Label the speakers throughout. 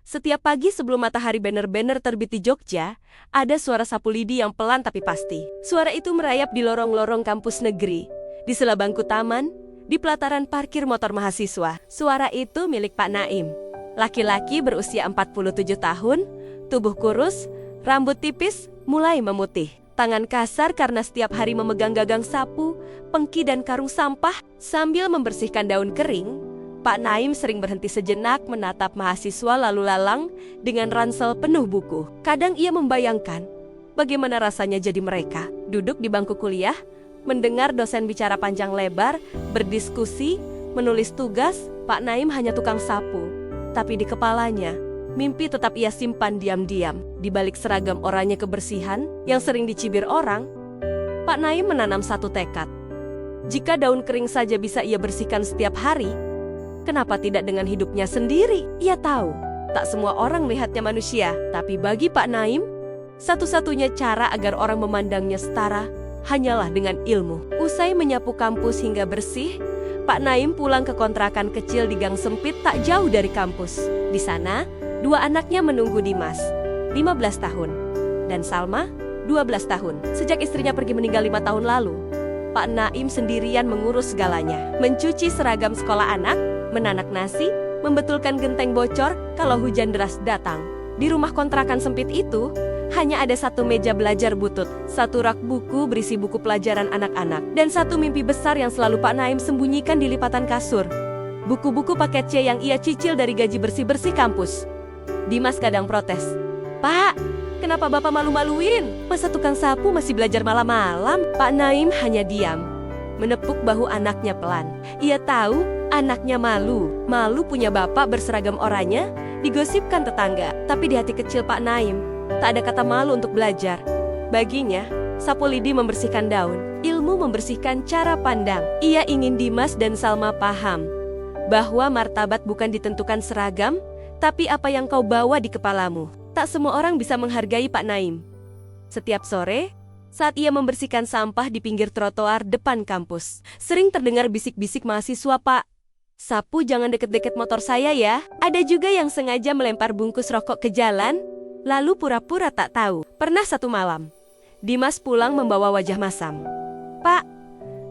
Speaker 1: Setiap pagi sebelum matahari benar-benar terbit di Jogja, ada suara sapu lidi yang pelan tapi pasti. Suara itu merayap di lorong-lorong kampus negeri, di sela bangku taman, di pelataran parkir motor mahasiswa. Suara itu milik Pak Naim. Laki-laki berusia 47 tahun, tubuh kurus, rambut tipis, mulai memutih. Tangan kasar karena setiap hari memegang gagang sapu, pengki dan karung sampah. Sambil membersihkan daun kering, Pak Naim sering berhenti sejenak menatap mahasiswa lalu lalang dengan ransel penuh buku. Kadang ia membayangkan bagaimana rasanya jadi mereka, duduk di bangku kuliah, mendengar dosen bicara panjang lebar, berdiskusi, menulis tugas. Pak Naim hanya tukang sapu, tapi di kepalanya, mimpi tetap ia simpan diam-diam. Di balik seragam oranye kebersihan yang sering dicibir orang, Pak Naim menanam satu tekad. Jika daun kering saja bisa ia bersihkan setiap hari, kenapa tidak dengan hidupnya sendiri? Ia tahu, tak semua orang melihatnya manusia. Tapi bagi Pak Naim, satu-satunya cara agar orang memandangnya setara hanyalah dengan ilmu. Usai menyapu kampus hingga bersih, Pak Naim pulang ke kontrakan kecil di gang sempit tak jauh dari kampus. Di sana, dua anaknya menunggu Dimas, 15 tahun, dan Salma, 12 tahun. Sejak istrinya pergi meninggal 5 tahun lalu, Pak Naim sendirian mengurus segalanya. Mencuci seragam sekolah anak, menanak nasi, membetulkan genteng bocor kalau hujan deras datang. Di rumah kontrakan sempit itu, hanya ada satu meja belajar butut, satu rak buku berisi buku pelajaran anak-anak, dan satu mimpi besar yang selalu Pak Naim sembunyikan di lipatan kasur. Buku-buku paket C yang ia cicil dari gaji bersih-bersih kampus. Dimas kadang protes, "Pak, kenapa Bapak malu-maluin? Masa tukang sapu masih belajar malam-malam?" Pak Naim hanya diam, menepuk bahu anaknya pelan. Ia tahu anaknya malu punya bapak berseragam oranye, digosipkan tetangga. Tapi di hati kecil Pak Naim, tak ada kata malu untuk belajar. Baginya, sapu lidi membersihkan daun, ilmu membersihkan cara pandang. Ia ingin Dimas dan Salma paham bahwa martabat bukan ditentukan seragam, tapi apa yang kau bawa di kepalamu. Tak semua orang bisa menghargai Pak Naim. Setiap sore, saat ia membersihkan sampah di pinggir trotoar depan kampus, sering terdengar bisik-bisik mahasiswa, "Pak, sapu jangan deket-deket motor saya ya." Ada juga yang sengaja melempar bungkus rokok ke jalan, lalu pura-pura tak tahu. Pernah satu malam, Dimas pulang membawa wajah masam. "Pak,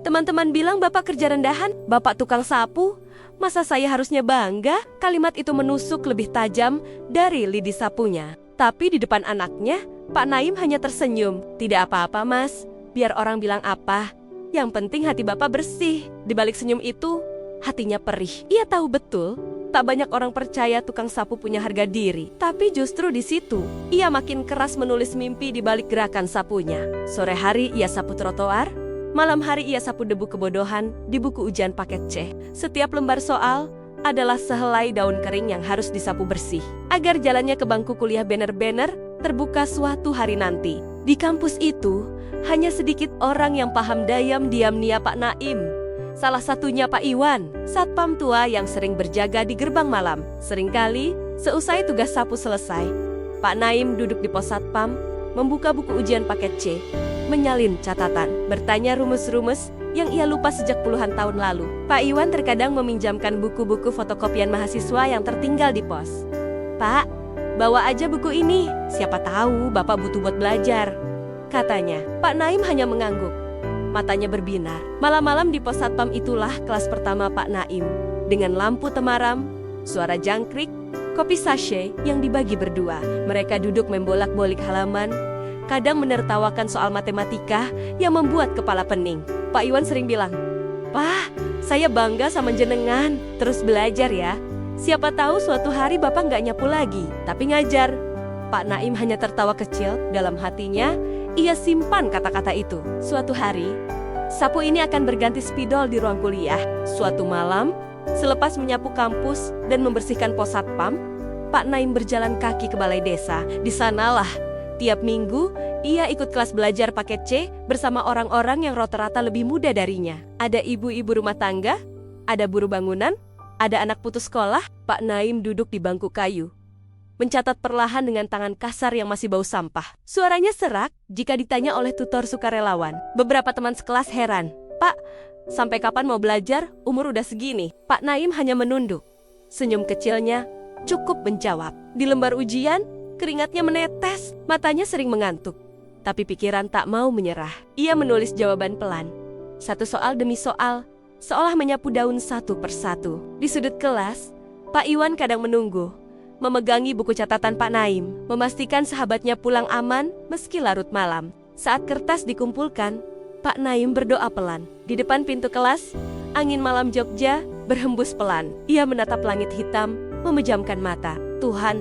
Speaker 1: teman-teman bilang Bapak kerja rendahan, Bapak tukang sapu. Masa saya harusnya bangga?" Kalimat itu menusuk lebih tajam dari lidi sapunya. Tapi di depan anaknya, Pak Naim hanya tersenyum. "Tidak apa-apa, Mas. Biar orang bilang apa. Yang penting hati Bapak bersih." Di balik senyum itu, hatinya perih. Ia tahu betul, tak banyak orang percaya tukang sapu punya harga diri. Tapi justru di situ, ia makin keras menulis mimpi di balik gerakan sapunya. Sore hari ia sapu trotoar, malam hari ia sapu debu kebodohan di buku ujian paket C. Setiap lembar soal adalah sehelai daun kering yang harus disapu bersih, agar jalannya ke bangku kuliah benar-benar terbuka suatu hari nanti. Di kampus itu, hanya sedikit orang yang paham dayam-diam nia Pak Naim. Salah satunya Pak Iwan, satpam tua yang sering berjaga di gerbang malam. Seringkali, seusai tugas sapu selesai, Pak Naim duduk di pos satpam, membuka buku ujian paket C, menyalin catatan, bertanya rumus-rumus yang ia lupa sejak puluhan tahun lalu. Pak Iwan terkadang meminjamkan buku-buku fotokopian mahasiswa yang tertinggal di pos. "Pak, bawa aja buku ini, siapa tahu Bapak butuh buat belajar," katanya. Pak Naim hanya mengangguk, matanya berbinar. Malam-malam di pos satpam itulah kelas pertama Pak Naim. Dengan lampu temaram, suara jangkrik, kopi sachet yang dibagi berdua. Mereka duduk membolak-balik halaman, kadang menertawakan soal matematika yang membuat kepala pening. Pak Iwan sering bilang, "Pak, saya bangga sama jenengan, terus belajar ya. Siapa tahu suatu hari Bapak nggak nyapu lagi, tapi ngajar." Pak Naim hanya tertawa kecil. Dalam hatinya, ia simpan kata-kata itu. Suatu hari, sapu ini akan berganti spidol di ruang kuliah. Suatu malam, selepas menyapu kampus dan membersihkan pos satpam, Pak Naim berjalan kaki ke balai desa. Di sanalah, tiap minggu, ia ikut kelas belajar paket C bersama orang-orang yang rata-rata lebih muda darinya. Ada ibu-ibu rumah tangga, ada buruh bangunan, ada anak putus sekolah. Pak Naim duduk di bangku kayu, mencatat perlahan dengan tangan kasar yang masih bau sampah. Suaranya serak jika ditanya oleh tutor sukarelawan. Beberapa teman sekelas heran, "Pak, sampai kapan mau belajar? Umur udah segini." Pak Naim hanya menunduk. Senyum kecilnya cukup menjawab. Di lembar ujian, keringatnya menetes, matanya sering mengantuk. Tapi pikiran tak mau menyerah. Ia menulis jawaban pelan, satu soal demi soal, seolah menyapu daun satu persatu. Di sudut kelas, Pak Iwan kadang menunggu, memegangi buku catatan Pak Naim, memastikan sahabatnya pulang aman meski larut malam. Saat kertas dikumpulkan, Pak Naim berdoa pelan. Di depan pintu kelas, angin malam Jogja berhembus pelan. Ia menatap langit hitam, memejamkan mata. Tuhan,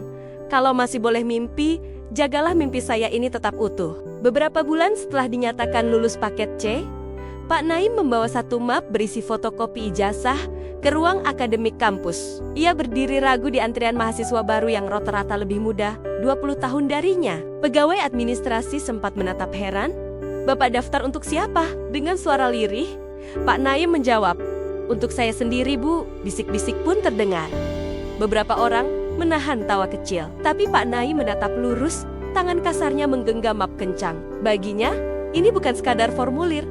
Speaker 1: kalau masih boleh mimpi, jagalah mimpi saya ini tetap utuh. Beberapa bulan setelah dinyatakan lulus paket C, Pak Naim membawa satu map berisi fotokopi ijazah ke ruang akademik kampus. Ia berdiri ragu di antrian mahasiswa baru yang rata-rata lebih muda, 20 tahun darinya. Pegawai administrasi sempat menatap heran. "Bapak daftar untuk siapa?" Dengan suara lirih, Pak Naim menjawab, "Untuk saya sendiri, Bu." Bisik-bisik pun terdengar. Beberapa orang menahan tawa kecil, tapi Pak Naim menatap lurus, tangan kasarnya menggenggam map kencang. Baginya, ini bukan sekadar formulir.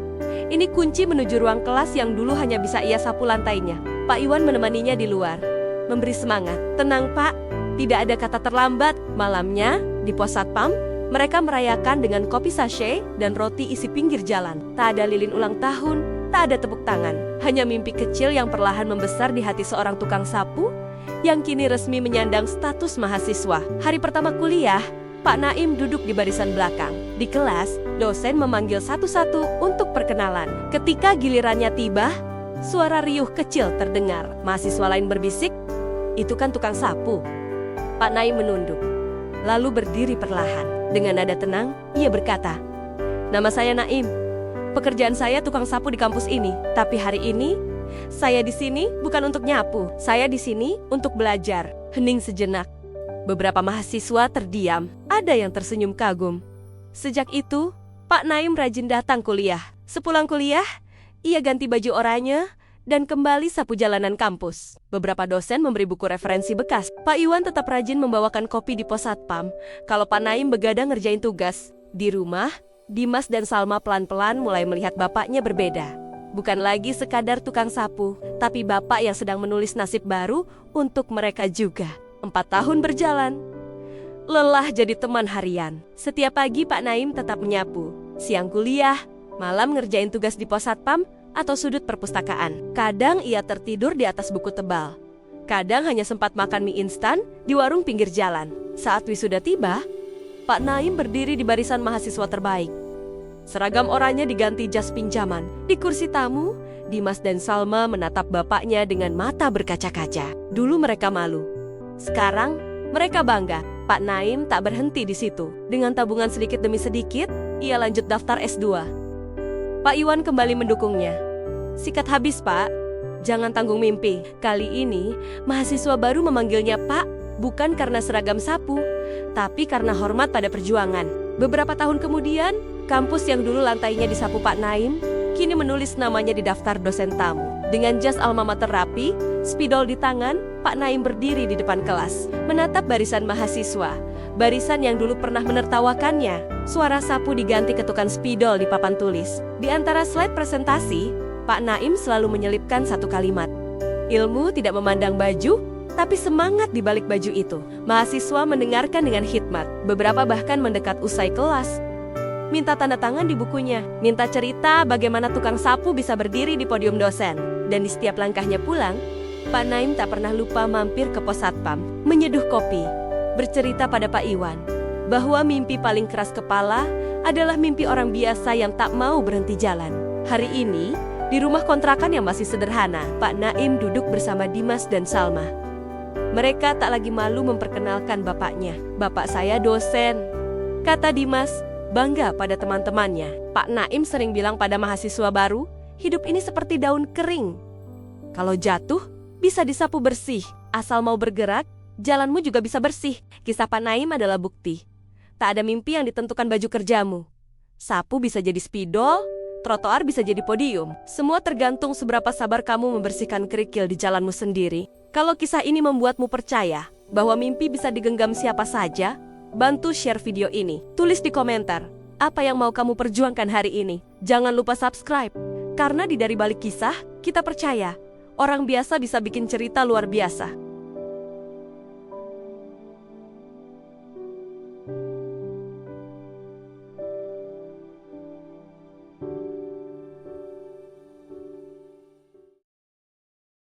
Speaker 1: Ini kunci menuju ruang kelas yang dulu hanya bisa ia sapu lantainya. Pak Iwan menemaninya di luar, memberi semangat. "Tenang, Pak, tidak ada kata terlambat." Malamnya, di pos satpam, mereka merayakan dengan kopi sachet dan roti isi pinggir jalan. Tak ada lilin ulang tahun, tak ada tepuk tangan. Hanya mimpi kecil yang perlahan membesar di hati seorang tukang sapu yang kini resmi menyandang status mahasiswa. Hari pertama kuliah, Pak Naim duduk di barisan belakang. Di kelas, dosen memanggil satu-satu untuk perkenalan. Ketika gilirannya tiba, suara riuh kecil terdengar. Mahasiswa lain berbisik, "Itu kan tukang sapu." Pak Naim menunduk, lalu berdiri perlahan. Dengan nada tenang, ia berkata, "Nama saya Naim. Pekerjaan saya tukang sapu di kampus ini. Tapi hari ini, saya di sini bukan untuk nyapu. Saya di sini untuk belajar." Hening sejenak. Beberapa mahasiswa terdiam, ada yang tersenyum kagum. Sejak itu, Pak Naim rajin datang kuliah. Sepulang kuliah, ia ganti baju oranye dan kembali sapu jalanan kampus. Beberapa dosen memberi buku referensi bekas. Pak Iwan tetap rajin membawakan kopi di pos satpam. Kalau Pak Naim begadang ngerjain tugas. Di rumah, Dimas dan Salma pelan-pelan mulai melihat bapaknya berbeda. Bukan lagi sekadar tukang sapu, tapi bapak yang sedang menulis nasib baru untuk mereka juga. 4 tahun berjalan, lelah jadi teman harian. Setiap pagi Pak Naim tetap menyapu, siang kuliah, malam ngerjain tugas di pos satpam atau sudut perpustakaan. Kadang ia tertidur di atas buku tebal. Kadang hanya sempat makan mie instan di warung pinggir jalan. Saat wisuda tiba, Pak Naim berdiri di barisan mahasiswa terbaik. Seragam oranye diganti jas pinjaman. Di kursi tamu, Dimas dan Salma menatap bapaknya dengan mata berkaca-kaca. Dulu mereka malu. Sekarang, mereka bangga. Pak Naim tak berhenti di situ. Dengan tabungan sedikit demi sedikit, ia lanjut daftar S2. Pak Iwan kembali mendukungnya. "Sikat habis, Pak. Jangan tanggung mimpi." Kali ini, mahasiswa baru memanggilnya Pak, bukan karena seragam sapu, tapi karena hormat pada perjuangan. Beberapa tahun kemudian, kampus yang dulu lantainya disapu Pak Naim, kini menulis namanya di daftar dosen tamu. Dengan jas alma mater rapi, spidol di tangan, Pak Naim berdiri di depan kelas, menatap barisan mahasiswa. Barisan yang dulu pernah menertawakannya. Suara sapu diganti ketukan spidol di papan tulis. Di antara slide presentasi, Pak Naim selalu menyelipkan satu kalimat. "Ilmu tidak memandang baju, tapi semangat di balik baju itu." Mahasiswa mendengarkan dengan hikmat. Beberapa bahkan mendekat usai kelas, minta tanda tangan di bukunya, minta cerita bagaimana tukang sapu bisa berdiri di podium dosen. Dan di setiap langkahnya pulang, Pak Naim tak pernah lupa mampir ke pos satpam, menyeduh kopi, bercerita pada Pak Iwan bahwa mimpi paling keras kepala adalah mimpi orang biasa yang tak mau berhenti jalan. Hari ini, di rumah kontrakan yang masih sederhana, Pak Naim duduk bersama Dimas dan Salma. Mereka tak lagi malu memperkenalkan bapaknya. "Bapak saya dosen," kata Dimas, bangga pada teman-temannya. Pak Naim sering bilang pada mahasiswa baru, hidup ini seperti daun kering. Kalau jatuh, bisa disapu bersih. Asal mau bergerak, jalanmu juga bisa bersih. Kisah Pak Naim adalah bukti. Tak ada mimpi yang ditentukan baju kerjamu. Sapu bisa jadi spidol, trotoar bisa jadi podium. Semua tergantung seberapa sabar kamu membersihkan kerikil di jalanmu sendiri. Kalau kisah ini membuatmu percaya bahwa mimpi bisa digenggam siapa saja, bantu share video ini. Tulis di komentar, apa yang mau kamu perjuangkan hari ini. Jangan lupa subscribe. Karena di dari balik kisah, kita percaya, orang biasa bisa bikin cerita luar biasa.